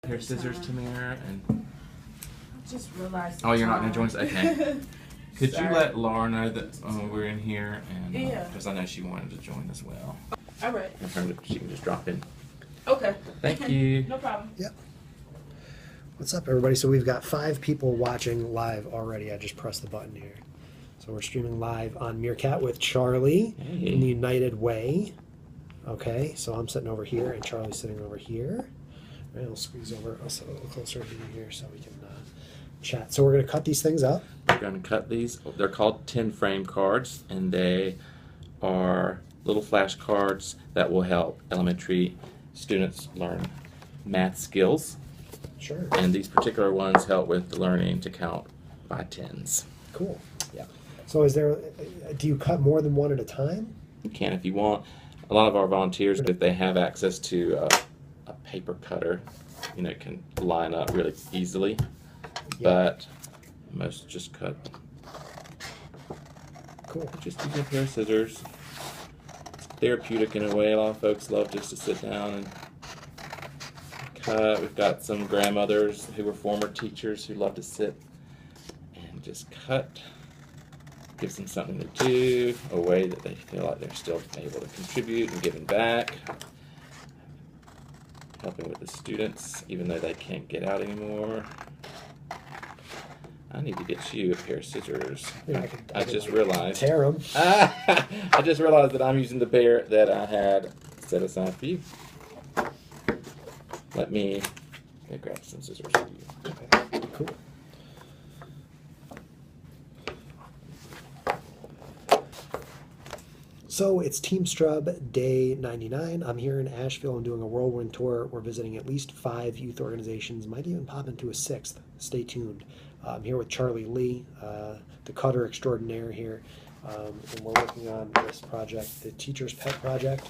pair of scissors, Tamara, and I just realized. oh, you're not going to join us? Okay. Could Sorry. you let Laura know that we're in here? And Yeah. because I know she wanted to join as well. All right. In terms of, she can just drop in. Okay. Thank you. No problem. Yep. What's up, everybody? So we've got 5 people watching live already. I just pressed the button here. So we're streaming live on Meerkat with Charlie in the United Way. Okay, so I'm sitting over here and Charlie's sitting over here. Right, I'll squeeze over also a little closer to you here so we can chat. So we're going to cut these things up. We're going to cut these. They're called 10 frame cards, and they are little flashcards that will help elementary students learn math skills. Sure. And these particular ones help with the learning to count by tens. Cool. Yeah. So is there, do you cut more than one at a time? You can if you want. A lot of our volunteers, if they have access to a paper cutter, you know, can line up really easily. Yeah. But most just cut. Cool. Just use a pair of scissors. It's therapeutic in a way. A lot of folks love just to sit down and cut. We've got some grandmothers who were former teachers who love to sit and just cut. Gives them something to do, a way that they feel like they're still able to contribute and giving back. Helping with the students, even though they can't get out anymore. I need to get you a pair of scissors. Yeah, I just realized. Tear them. I just realized that I'm using the pair that I had set aside for you. Let me grab some scissors for you. Okay. Cool. So it's Team Strub day 99. I'm here in Asheville. I'm doing a whirlwind tour. We're visiting at least 5 youth organizations. Might even pop into a 6th. Stay tuned. I'm here with Charlie Lee, the cutter extraordinaire here. And we're working on this project, the Teacher's Pet Project,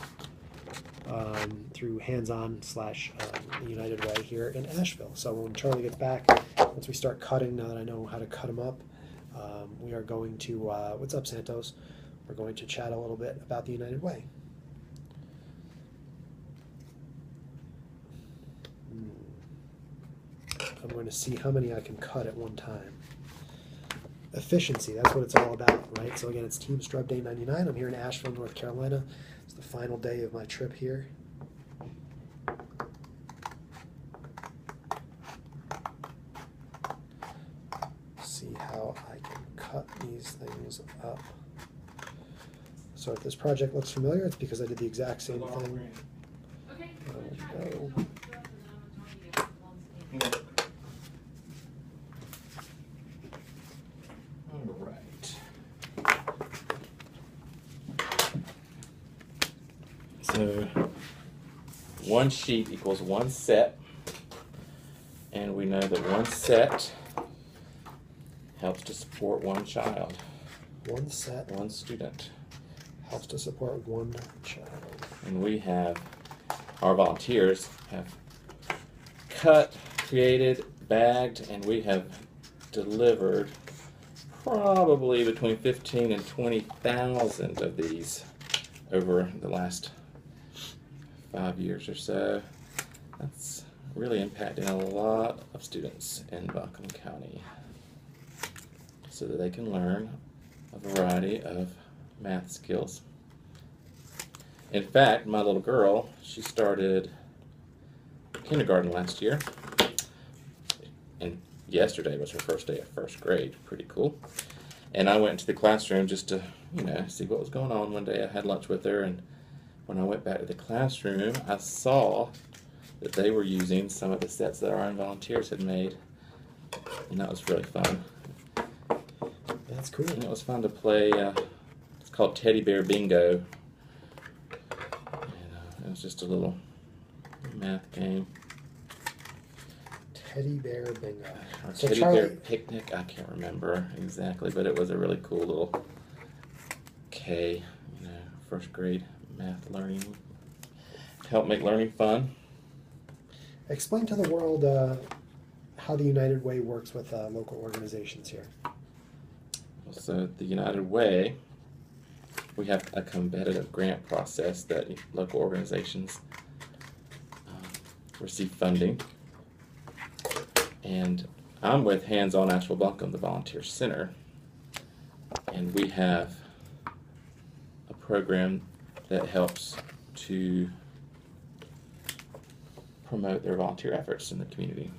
through Hands-On / United Way here in Asheville. So when Charlie gets back, once we start cutting, now that I know how to cut them up, we are going to, what's up, Santos? We're going to chat a little bit about the United Way. I'm going to see how many I can cut at one time. Efficiency, that's what it's all about, right? So again, it's Team Strub Day 99. I'm here in Asheville, North Carolina. It's the final day of my trip here. See how I can cut these things up. So if this project looks familiar, it's because I did the exact same thing. There we go. All right. So one sheet equals one set, and we know that one set helps to support one child. One set One student. helps to support one child. And we have, our volunteers have cut, created, bagged, and we have delivered probably between 15 and 20,000 of these over the last 5 years or so. That's really impacting a lot of students in Buncombe County so that they can learn a variety of math skills. In fact, my little girl, she started kindergarten last year, and yesterday was her first day of first grade. Pretty cool. And I went into the classroom just to, you know, see what was going on. One day I had lunch with her, and when I went back to the classroom, I saw that they were using some of the sets that our own volunteers had made, and that was really fun. That's cool. And it was fun to play. It's called Teddy Bear Bingo. And, it was just a little math game. Teddy Bear Bingo. Or So Teddy Charlie, Bear Picnic, I can't remember exactly, but it was a really cool little K, you know, first grade math learning. To help make learning fun. explain to the world how the United Way works with local organizations here. So the United Way, we have a competitive grant process that local organizations receive funding And I'm with Hands-On Asheville Buncombe, the volunteer center, and we have a program that helps to promote their volunteer efforts in the community.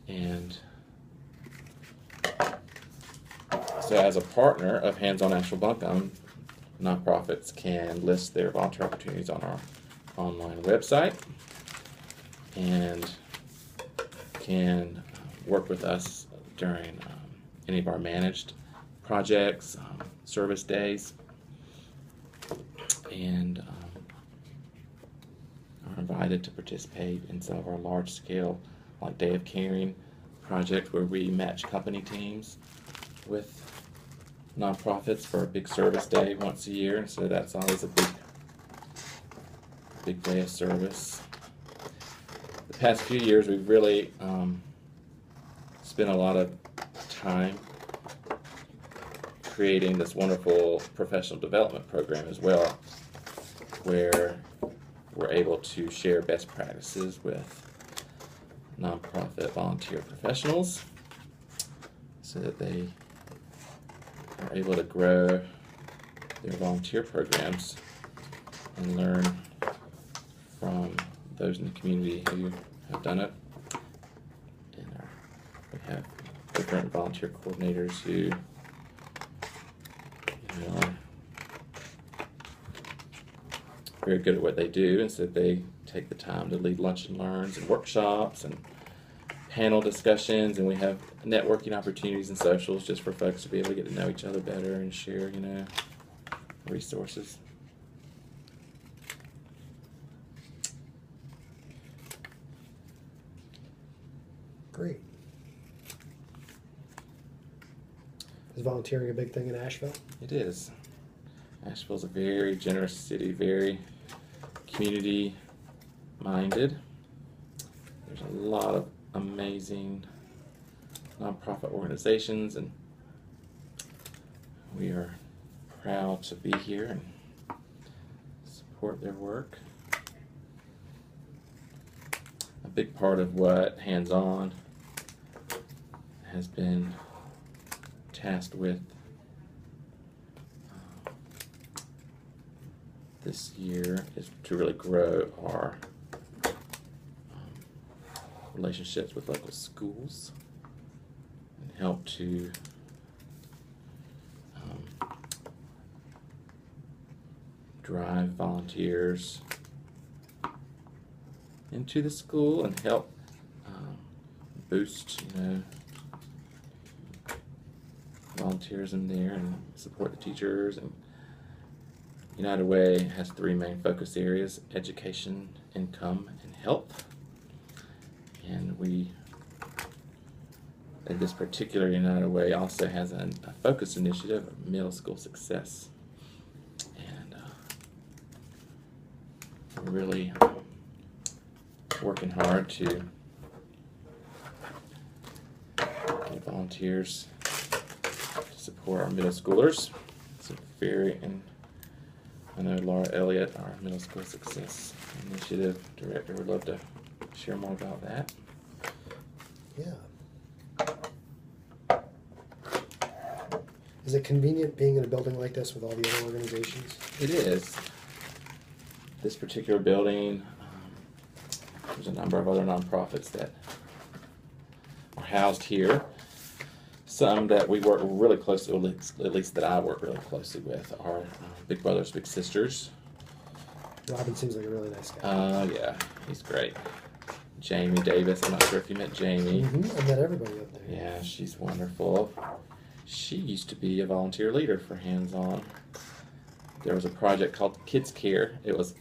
And so as a partner of Hands-On Asheville Buncombe, nonprofits can list their volunteer opportunities on our online website and can work with us during any of our managed projects, service days, and are invited to participate in some of our large-scale, like Day of Caring project, where we match company teams with nonprofits for a big service day once a year, and so that's always a big day of service. The past few years, we've really spent a lot of time creating this wonderful professional development program as well, where we're able to share best practices with nonprofit volunteer professionals so that they are able to grow their volunteer programs and learn from those in the community who have done it. And we have different volunteer coordinators who are very good at what they do, and so they take the time to lead lunch and learns and workshops and panel discussions, and we have networking opportunities and socials just for folks to be able to get to know each other better and share, resources. Great. Is volunteering a big thing in Asheville? It is. Asheville's a very generous city, very community-minded. There's a lot of amazing nonprofit organizations, and we are proud to be here and support their work. A big part of what Hands-On has been tasked with this year is to really grow our relationships with local schools and help to drive volunteers into the school and help boost, volunteerism there and support the teachers. And United Way has 3 main focus areas: education, income, and health. And we, in this particular United Way, also has a focus initiative of middle school success. And we're really working hard to get volunteers to support our middle schoolers. It's a and I know Laura Elliot, our middle school success initiative director, would love to share more about that. Yeah. Is it convenient being in a building like this with all the other organizations? It is. This particular building, there's a number of other nonprofits that are housed here. Some that we work really closely with, at least that I work really closely with, are Big Brothers Big Sisters. Robin seems like a really nice guy. Yeah, he's great. Jamie Davis, I'm not sure if you met Jamie. I met everybody up there. Yeah, she's wonderful. She used to be a volunteer leader for Hands-On. There was a project called Kids Care. It was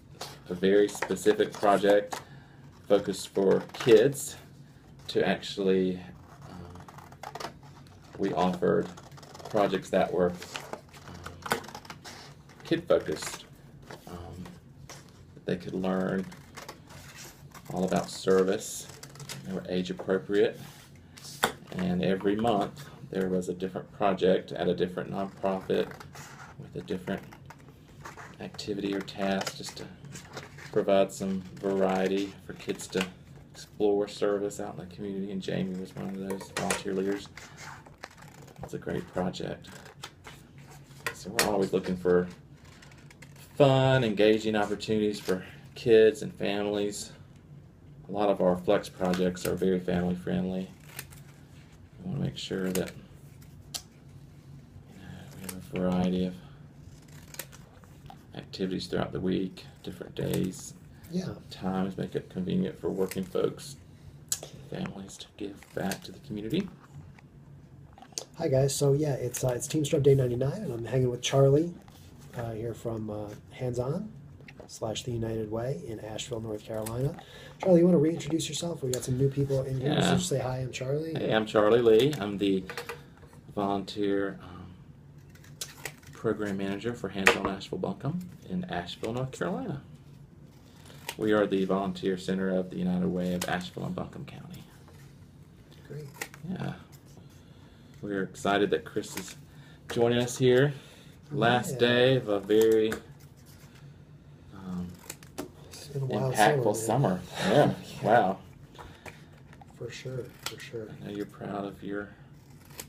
a very specific project focused for kids to actually, we offered projects that were kid-focused. They could learn all about service. They were age-appropriate. And every month there was a different project at a different nonprofit with a different activity or task, just to provide some variety for kids to Explore service out in the community, and Jamie was one of those volunteer leaders. It's a great project. So we're always looking for fun, engaging opportunities for kids and families. A lot of our flex projects are very family friendly. We want to make sure that we have a variety of activities throughout the week, different days, times, make it convenient for working folks, families to give back to the community. Hi guys, so yeah, it's Team STRUB Day 99, and I'm hanging with Charlie here from Hands On / The United Way in Asheville, North Carolina. Charlie, you want to reintroduce yourself? We got some new people in here. So just say hi, I'm Charlie. Hey, I'm Charlie Lee. I'm the volunteer program manager for Hands On Asheville Buncombe in Asheville, North Carolina. We are the volunteer center of the United Way of Asheville and Buncombe County. Great. Yeah. We're excited that Chris is joining us here. Last day of a very it's been a wild impactful summer. Yeah. Wow. For sure, for sure. I know you're proud of your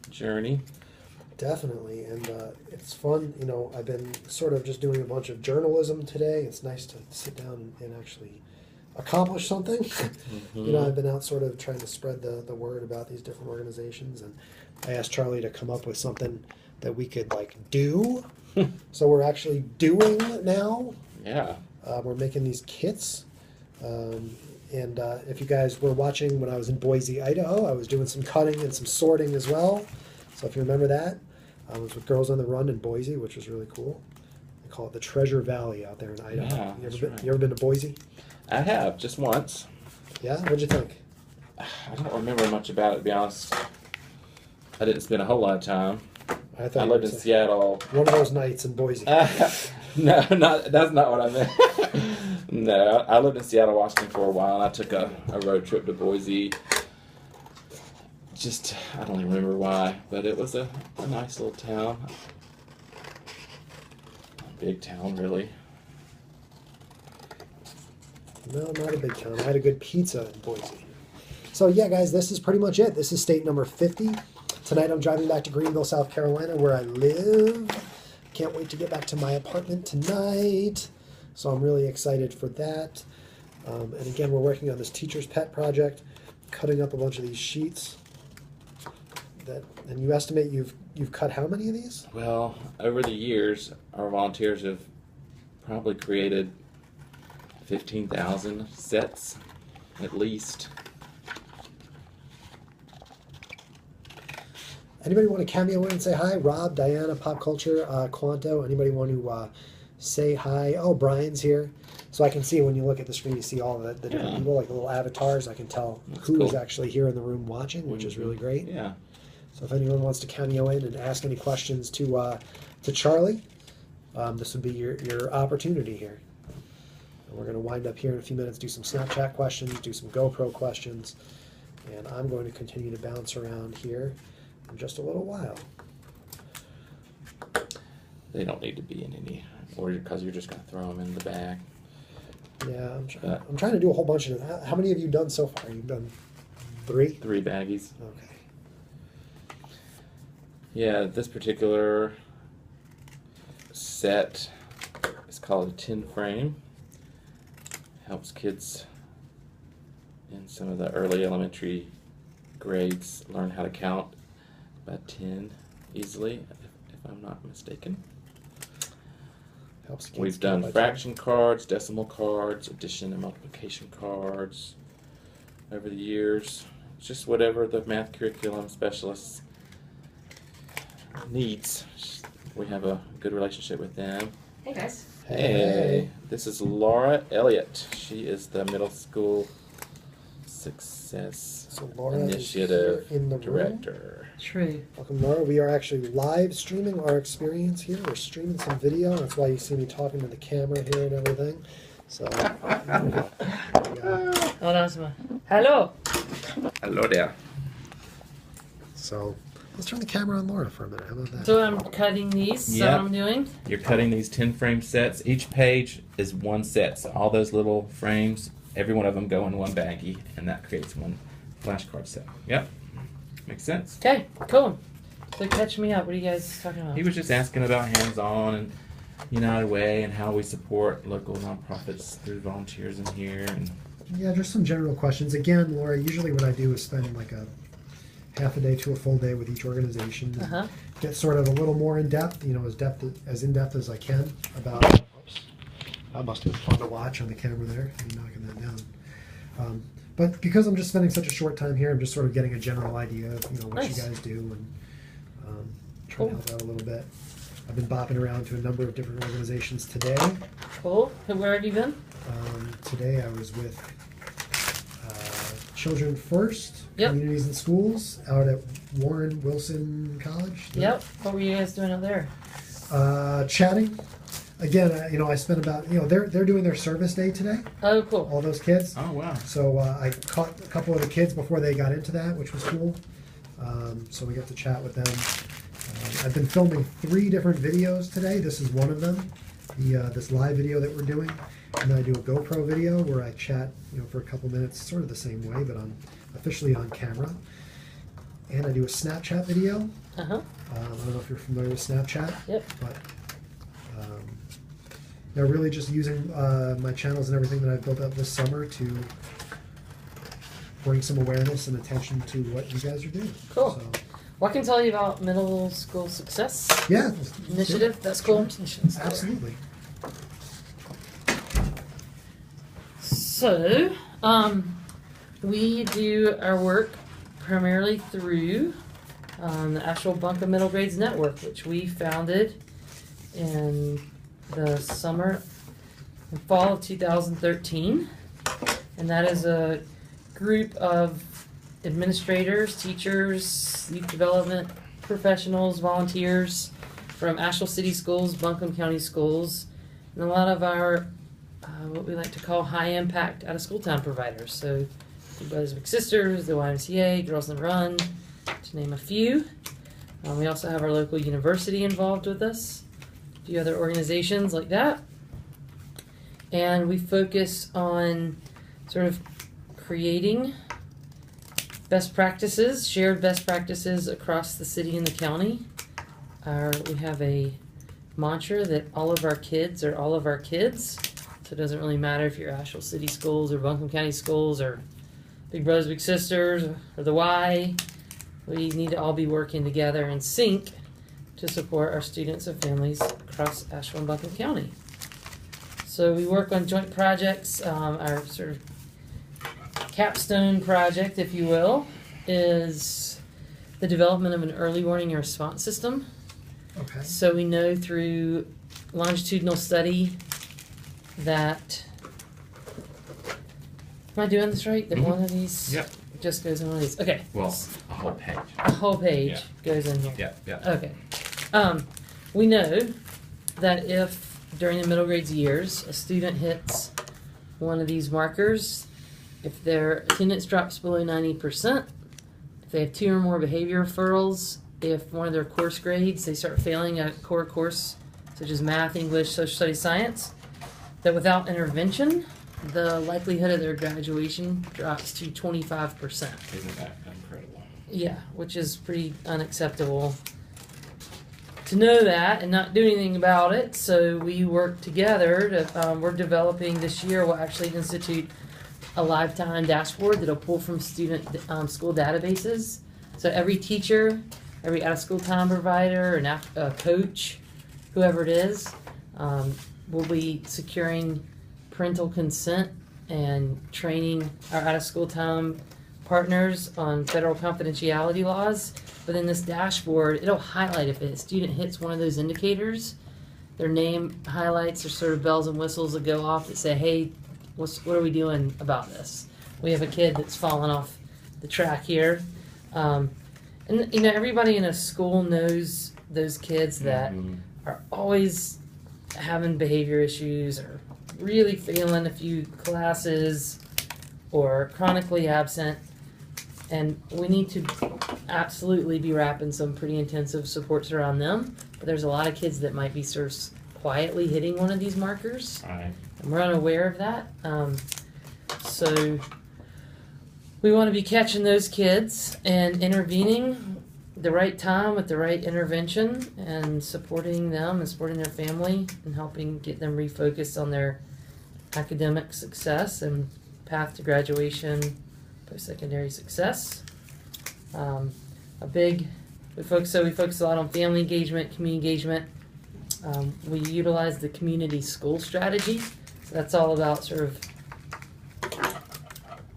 journey. Definitely, and it's fun. You know, I've been sort of just doing a bunch of journalism today. It's nice to sit down and actually accomplish something. Mm-hmm. You know, I've been out sort of trying to spread the word about these different organizations, and I asked Charlie to come up with something that we could like do. So we're actually doing it now. Yeah. We're making these kits. And if you guys were watching when I was in Boise, Idaho, I was doing some cutting and some sorting as well. So if you remember that, I was with Girls on the Run in Boise, which was really cool. They call it the Treasure Valley out there in Idaho. Yeah, You ever been to Boise? I have, just once. Yeah? What'd you think? I don't remember much about it, to be honest. I didn't spend a whole lot of time. I lived in Seattle. One of those nights in Boise. No, that's not what I meant. No, I lived in Seattle, Washington for a while, and I took a road trip to Boise. Just, I don't even remember why, but it was a nice little town. A big town, really. No, not a big town. I had a good pizza in Boise. So yeah, guys, this is pretty much it. This is state number 50. Tonight I'm driving back to Greenville, South Carolina, where I live. Can't wait to get back to my apartment tonight. So I'm really excited for that. And again, we're working on this teacher's pet project, cutting up a bunch of these sheets. And you estimate you've cut how many of these? Well, over the years, our volunteers have probably created 15,000 sets, at least. Anybody want to cameo in and say hi? Rob, Diana, Pop Culture, Quanto. Anybody want to say hi? Oh, Brian's here. So I can see when you look at the screen, you see all the different people, like the little avatars. I can tell who is actually here in the room watching, which is really great. Yeah. So if anyone wants to cameo in and ask any questions to Charlie, this would be your opportunity here. And we're going to wind up here in a few minutes, do some Snapchat questions, do some GoPro questions, and I'm going to continue to bounce around here in just a little while. They don't need to be in any order because you're just going to throw them in the bag. Yeah, I'm trying to do a whole bunch of them. How many have you done so far? You've done 3? 3 baggies. Okay. Yeah, this particular set is called a tin frame. Helps kids in some of the early elementary grades learn how to count by 10 easily, if I'm not mistaken. Helps kids We've done fraction cards, decimal cards, addition and multiplication cards over the years. Just whatever the math curriculum specialists needs. We have a good relationship with them. Hey guys. Hey, this is Laura Elliot. She is the middle school success initiative in the director. True. Welcome, Laura. We are actually live streaming our experience here. We're streaming some video. That's why you see me talking to the camera here and everything. So, Oh, that's my. Hello. Hello there. So, let's turn the camera on Laura for a minute. How about that? So I'm cutting these. Is that what I'm doing? You're cutting these 10 frame sets. Each page is one set. So all those little frames every one of them go in one baggie, and that creates one flashcard set. Yep, makes sense. Okay, cool. So catch me up. What are you guys talking about? He was just asking about hands-on and United Way and how we support local nonprofits through volunteers in here. And Yeah, just some general questions. Again, Laura, usually what I do is spend like a half a day to a full day with each organization. And get sort of a little more in depth, as in depth as I can about. Oops, that must have been fun to watch on the camera there. Me knocking that down. But because I'm just spending such a short time here, I'm just sort of getting a general idea of what you guys do and trying to help out a little bit. I've been bopping around to a number of different organizations today. Cool. Where have you been? Today I was with Children First, Yep. Communities and Schools, out at Warren Wilson College. Yep. What were you guys doing out there? Chatting. Again, I spent about, they're doing their service day today, Oh, cool. all those kids. oh wow, So I caught a couple of the kids before they got into that, which was cool. So we got to chat with them. I've been filming 3 different videos today. This is one of them, this live video that we're doing. And then I do a GoPro video where I chat, for a couple minutes, sort of the same way, but I'm officially on camera. And I do a Snapchat video. I don't know if you're familiar with Snapchat. Yep. But they're really just using my channels and everything that I've built up this summer to bring some awareness and attention to what you guys are doing. Cool. So, Well, I can tell you about Middle School Success yeah. Initiative. That's cool. Absolutely. So, we do our work primarily through the Asheville Buncombe Middle Grades Network, which we founded in the summer and fall of 2013. And that is a group of administrators, teachers, youth development professionals, volunteers from Asheville City Schools, Buncombe County Schools, and a lot of our what we like to call high impact out of school time providers. So the Brothers Big Sisters, the YMCA, Girls on the Run, to name a few. We also have our local university involved with us, a few other organizations like that. And we focus on sort of creating best practices, shared best practices across the city and the county. We have a mantra that all of our kids are all of our kids. So it doesn't really matter if you're Asheville City Schools or Buncombe County Schools or Big Brothers Big Sisters or the Y. We need to all be working together in sync to support our students and families across Asheville and Buncombe County. So we work on joint projects. Our sort of capstone project, if you will, is the development of an early warning and response system. Okay. So we know through longitudinal study that, am I doing this right? That one of these just goes in one of these. Okay. well, a whole page. A whole page Yeah. goes in here. Yeah. Okay. We know that if during the middle grades years a student hits one of these markers, if their attendance drops below 90%, if they have 2 or more behavior referrals, if one of their course grades, they start failing a core course such as math, English, social studies, science, that without intervention, the likelihood of their graduation drops to 25%. Isn't that incredible? Yeah, which is pretty unacceptable to know that and not do anything about it. So we work together to, we're developing this year, we'll actually institute a lifetime dashboard that'll pull from student school databases. So every teacher, every out of school time provider, and a coach, whoever it is, will be securing parental consent and training our out of school time partners on federal confidentiality laws. But in this dashboard, it'll highlight if a student hits one of those indicators, their name highlights or sort of bells and whistles that go off that say, hey, what are we doing about this? We have a kid that's fallen off the track here. And everybody in a school knows those kids that are always having behavior issues or really failing a few classes or chronically absent. And we need to absolutely be wrapping some pretty intensive supports around them. But there's a lot of kids that might be sort of quietly hitting one of these markers. Right. And we're unaware of that. So we want to be catching those kids and intervening the right time with the right intervention and supporting them and supporting their family and helping get them refocused on their academic success and path to graduation, post-secondary success. We focus a lot on family engagement, community engagement. We utilize the community school strategy. So that's all about sort of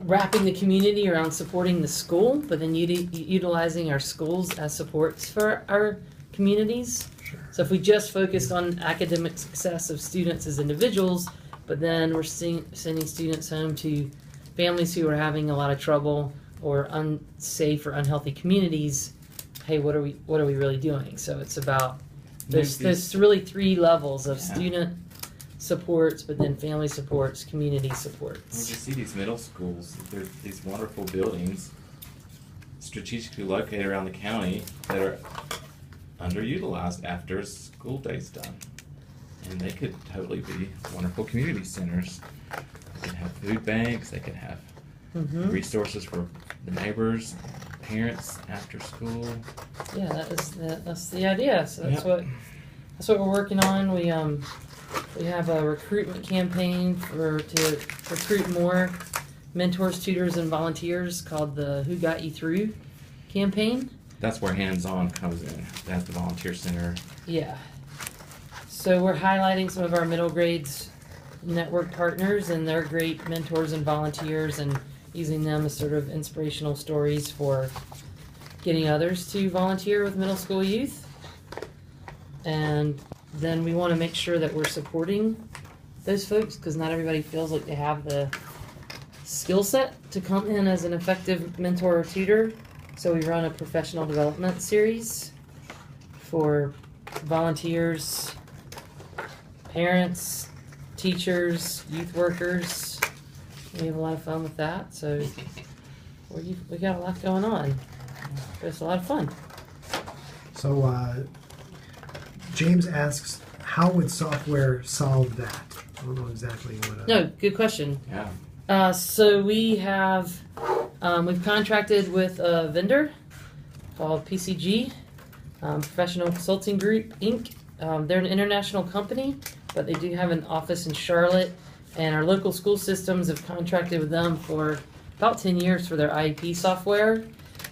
wrapping the community around supporting the school, but then utilizing our schools as supports for our communities. Sure. So if we just focused on academic success of students as individuals, but then we're sending students home to families who are having a lot of trouble or unsafe or unhealthy communities, hey, what are we really doing? So it's about there's really 3 levels of student supports, but then family supports, community supports. You see these middle schools, they're these wonderful buildings strategically located around the county that are underutilized after school day's done. And they could totally be wonderful community centers. They could have food banks, they could have resources for the neighbors, parents after school. Yeah, that's the idea. So that's what we're working on. We have a recruitment campaign to recruit more mentors, tutors, and volunteers called the Who Got You Through campaign. That's where hands-on comes in. That's the volunteer center. Yeah. So we're highlighting some of our middle grades network partners and their great mentors and volunteers and using them as sort of inspirational stories for getting others to volunteer with middle school youth. And then we want to make sure that we're supporting those folks because not everybody feels like they have the skill set to come in as an effective mentor or tutor. So we run a professional development series for volunteers, parents, teachers, youth workers. We have a lot of fun with that. So we got a lot going on. It's a lot of fun. So James asks, how would software solve that? I don't know exactly what. No, good question. Yeah. So we have we've contracted with a vendor called PCG, Professional Consulting Group Inc. They're an international company, but they do have an office in Charlotte, and our local school systems have contracted with them for about 10 years for their IEP software.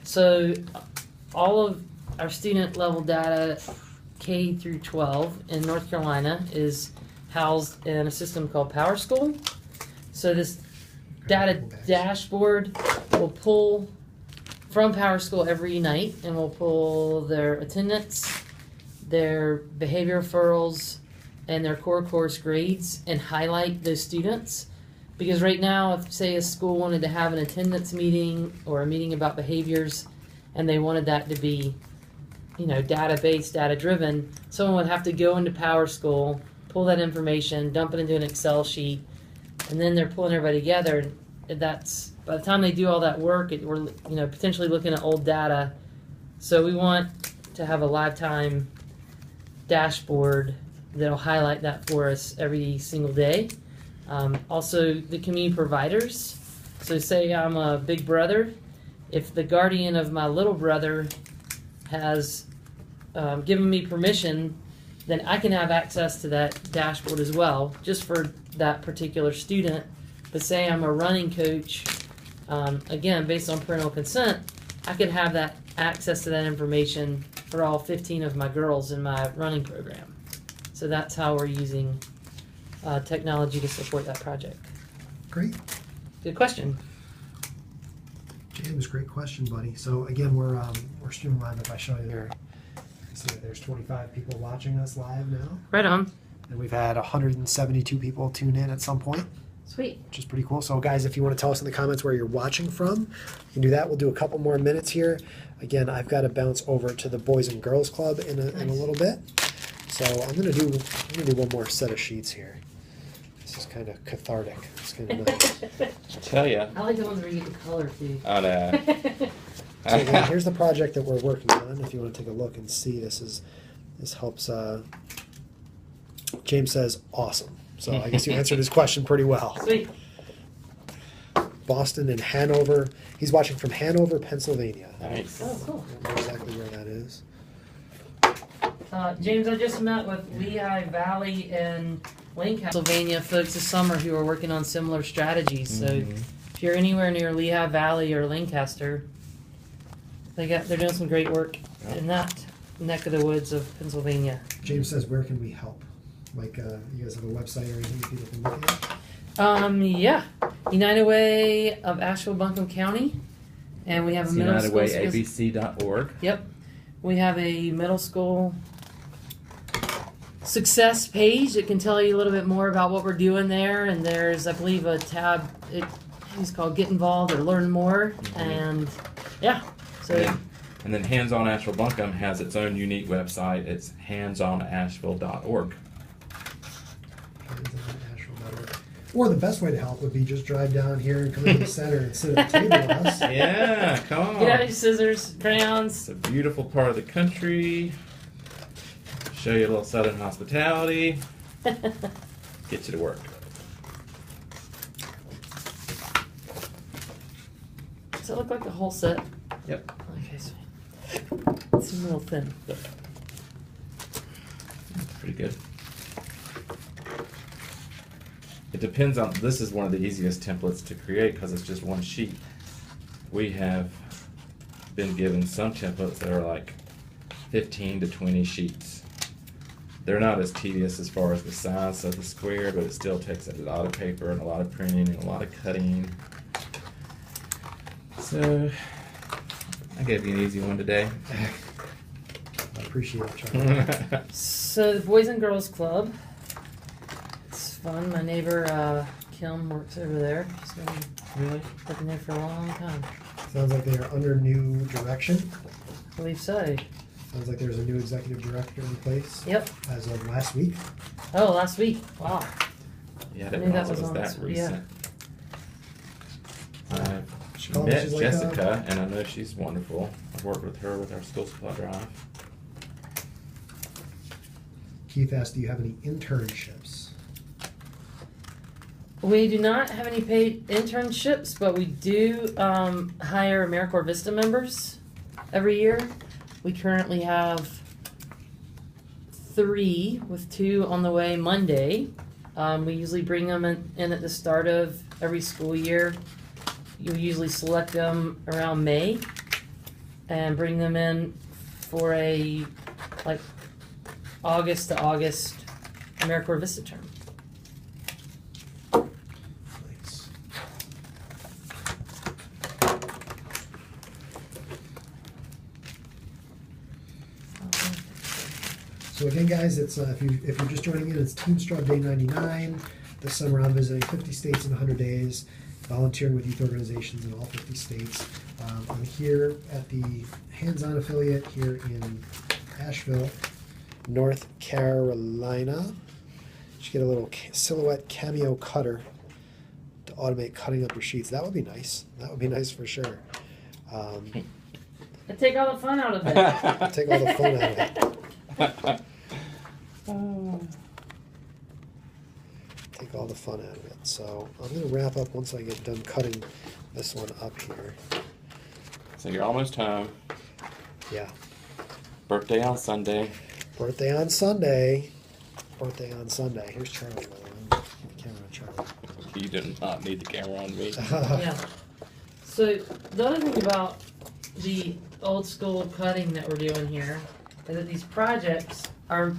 So all of our student level data, K through 12 in North Carolina, is housed in a system called PowerSchool. So this data dashboard will pull from PowerSchool every night, and we'll pull their attendance, their behavior referrals, and their core course grades and highlight those students. Because right now, if say a school wanted to have an attendance meeting or a meeting about behaviors and they wanted that to be, data-based, data-driven, someone would have to go into PowerSchool, pull that information, dump it into an Excel sheet, and then they're pulling everybody together. That's, by the time they do all that work, we're potentially looking at old data. So we want to have a lifetime dashboard that'll highlight that for us every single day. Also, the community providers. So say I'm a big brother. If the guardian of my little brother has given me permission, then I can have access to that dashboard as well, just for that particular student. But say I'm a running coach, again, based on parental consent, I could have that access to that information for all 15 of my girls in my running program. So that's how we're using technology to support that project. Great. Good question. James, great question, buddy. So again, we're streaming live. If I show you there, you see that there's 25 people watching us live now, Right on. and we've had 172 people tune in at some point, Sweet. which is pretty cool. So guys, if you want to tell us in the comments where you're watching from, you can do that. We'll do a couple more minutes here. Again, I've got to bounce over to the Boys and Girls Club in a little bit. So I'm gonna do one more set of sheets here. This is kind of cathartic. It's kind of nice. I tell you. I like the ones where you get the color too. Oh, no. So again, here's the project that we're working on. If you want to take a look and see, this helps. James says awesome. So I guess you answered his question pretty well. Sweet. Boston and Hanover. He's watching from Hanover, Pennsylvania. Nice. Oh, cool. I don't know exactly where that is. James, I just met with Lehigh Valley and Lancaster, Pennsylvania folks this summer who are working on similar strategies. So if you're anywhere near Lehigh Valley or Lancaster, they're doing some great work in that neck of the woods of Pennsylvania. James says, where can we help? Like, you guys have a website or anything people can look at? Yeah. United Way of Asheville, Buncombe County. And we have a middle school. UnitedWayABC.org. Yep. We have a middle school success page that can tell you a little bit more about what we're doing there. And there's, I believe, a tab. It's called Get Involved or Learn More. And yeah. So. And then Hands On Asheville Buncombe has its own unique website. It's handsonasheville.org. Or the best way to help would be just drive down here and come into the center and sit at the table with us. Yeah, come on. Get out your scissors, crayons. It's a beautiful part of the country. Show you a little southern hospitality. Get you to work. Does it look like a whole set? Yep. Okay, sweet. It's a little thin. Pretty good. It depends on, this is one of the easiest templates to create because it's just one sheet. We have been given some templates that are like 15 to 20 sheets. They're not as tedious as far as the size of the square, but it still takes a lot of paper and a lot of printing and a lot of cutting. So, I gave you an easy one today. I appreciate it, Charlie. So the Boys and Girls Club. It's fun. My neighbor Kim works over there. She's been Really? working there for a long time. Sounds like they are under new direction. I believe so. Sounds like there's a new executive director in place Yep. as of last week. Oh, last week. Wow. Yeah, I I didn't knew realize that it was was on that this- yeah. recent. She called me, Met she's like, Jessica, and I know she's wonderful. I've worked with her with our school supply drive. Keith asked, do you have any internships? We do not have any paid internships, but we do hire AmeriCorps Vista members every year. We currently have 3, with 2 on the way Monday. We usually bring them in at the start of every school year. You usually select them around May and bring them in for a like August to August AmeriCorps Vista term. Nice. So again, guys, it's if you're just joining in, it's ChrisStrub Day 99. This summer, I'm visiting 50 states in 100 days, volunteering with youth organizations in all 50 states. I'm here at the Hands-On affiliate here in Asheville, North Carolina. You should get a little silhouette cameo cutter to automate cutting up your sheets. That would be nice. That would be nice for sure. And take all the fun out of it. Take all the fun out of it. Take all the fun out of it. So I'm going to wrap up once I get done cutting this one up here. So you're almost home. Yeah. Birthday on Sunday. Birthday on Sunday. Birthday on Sunday. Here's Charlie, by the way. Keep the camera on Charlie. You do not need the camera on me. Yeah. So the other thing about the old school cutting that we're doing here is that these projects are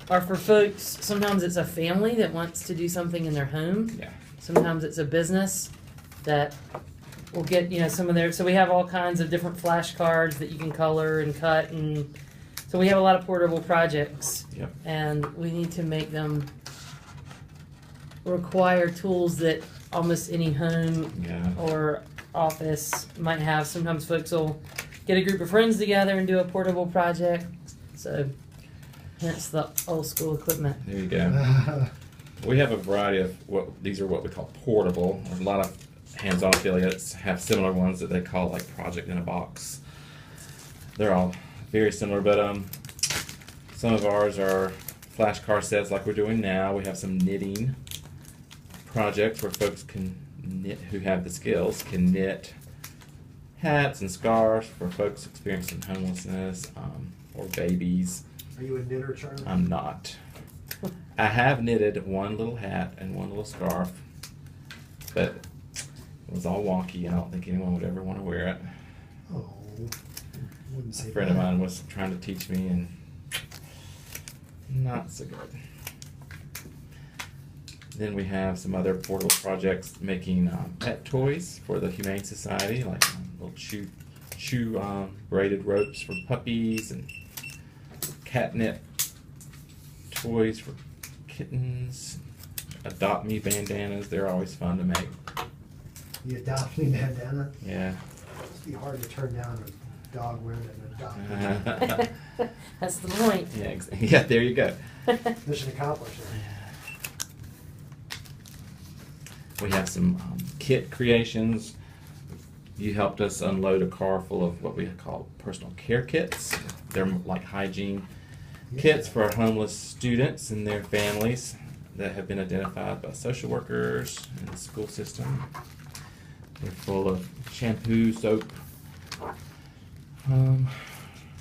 for folks. Sometimes it's a family that wants to do something in their home. Yeah. Sometimes it's a business that will get some of their. So we have all kinds of different flashcards that you can color and cut, and so we have a lot of portable projects. Yep. And we need to make them require tools that almost any home Yeah. or office might have. Sometimes folks will get a group of friends together and do a portable project. So hence the old school equipment. There you go. We have a variety of these are what we call portable. A lot of hands-on affiliates have similar ones that they call like project in a box. They're all very similar, but some of ours are flashcard sets like we're doing now. We have some knitting projects where folks can knit, who have the skills, can knit hats and scarves for folks experiencing homelessness or babies. Are you a knitter, Charlie? I'm not. I have knitted one little hat and one little scarf, but it was all wonky, and I don't think anyone would ever want to wear it. Oh, wouldn't say A friend of that. mine was trying to teach me, and not so good. Then we have some other portable projects making pet toys for the Humane Society, like little chew braided ropes for puppies and catnip toys for kittens. Adopt Me bandanas, they're always fun to make. The Adopt Me bandana. Yeah. Must be hard to turn down a dog wearing an Adopt Me. That's the point. Yeah, yeah, there you go. Mission accomplished. We have some kit creations. You helped us unload a car full of what we call personal care kits. They're like hygiene kits for our homeless students and their families that have been identified by social workers and the school system. They're full of shampoo, soap,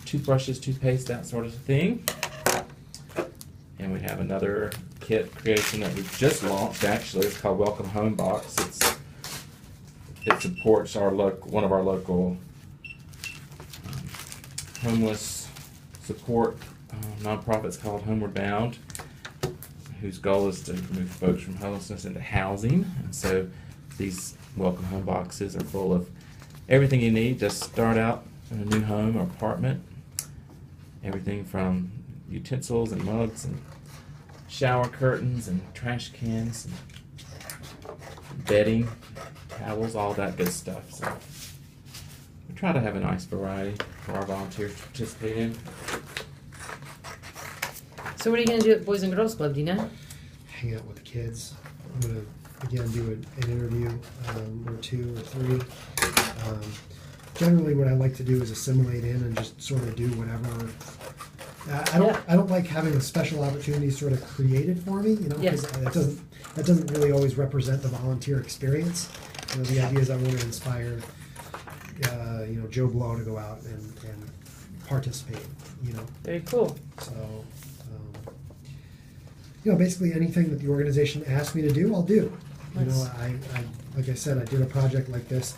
toothbrushes, toothpaste, that sort of thing. And we have another kit creation that we just launched. Actually, it's called Welcome Home Box. It supports one of our local homeless support nonprofits called Homeward Bound, whose goal is to move folks from homelessness into housing. And so these Welcome Home Boxes are full of everything you need to start out in a new home or apartment. Everything from utensils and mugs and shower curtains and trash cans and bedding, towels, all that good stuff. So we try to have a nice variety for our volunteers to participate in. So what are you going to do at Boys and Girls Club, do you know? Hang out with the kids. I'm going to, again, do an interview or two or three. Generally, what I like to do is assimilate in and just sort of do whatever. I don't like having a special opportunity sort of created for me, you know, because that doesn't really always represent the volunteer experience. You know, the idea is I want to inspire, Joe Blow to go out and participate, you know. Very cool. So, basically anything that the organization asks me to do, I'll do. Nice. You know, I like I said, I did a project like this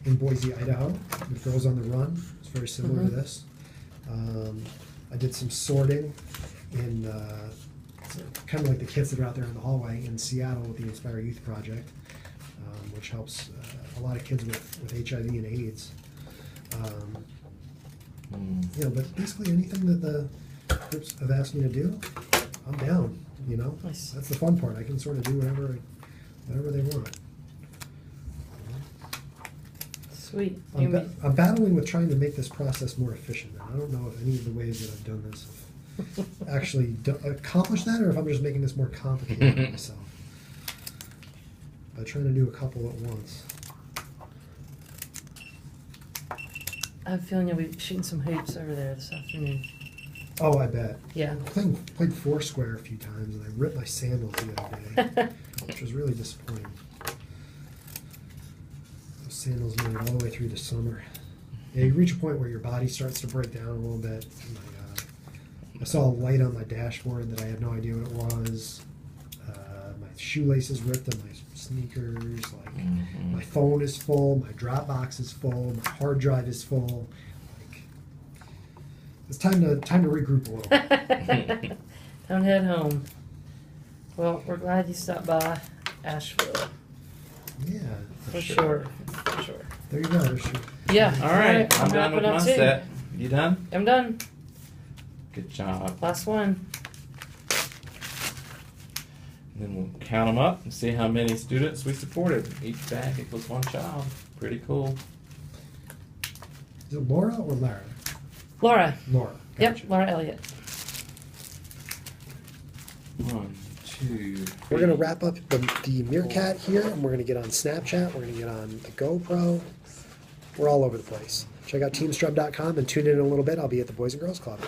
in Boise, Idaho, with Girls on the Run. It's very similar to this. I did some sorting in kind of like the kids that are out there in the hallway in Seattle with the Inspire Youth Project, which helps a lot of kids with HIV and AIDS. But basically anything that the groups have asked me to do, I'm down. You know, Nice. That's the fun part. I can sort of do whatever they want. Sweet. I'm battling with trying to make this process more efficient. I don't know if any of the ways that I've done this have actually accomplished that, or if I'm just making this more complicated for myself. By trying to do a couple at once. I have a feeling you'll be shooting some hoops over there this afternoon. Oh, I bet. Yeah. I played Foursquare a few times, and I ripped my sandals the other day, which was really disappointing. Those sandals made it all the way through the summer. Yeah, you reach a point where your body starts to break down a little bit. I saw a light on my dashboard that I had no idea what it was. My shoelaces ripped on my sneakers. My phone is full. My Dropbox is full. My hard drive is full. It's time to regroup a little. Time to head home. Well, we're glad you stopped by Asheville. Yeah. For sure. There you go. There's your... Yeah. All right, I'm done wrapping with up my too. set. You done? I'm done. Good job. Last one. And then we'll count them up and see how many students we supported. Each bag equals one child. Pretty cool. Is it Laura or Lara? Laura. Laura. Gotcha. Yep, Laura Elliot. 1, 2. We're going to wrap up the Meerkat here, and we're going to get on Snapchat. We're going to get on the GoPro. We're all over the place. Check out teamstrub.com and tune in a little bit. I'll be at the Boys and Girls Club.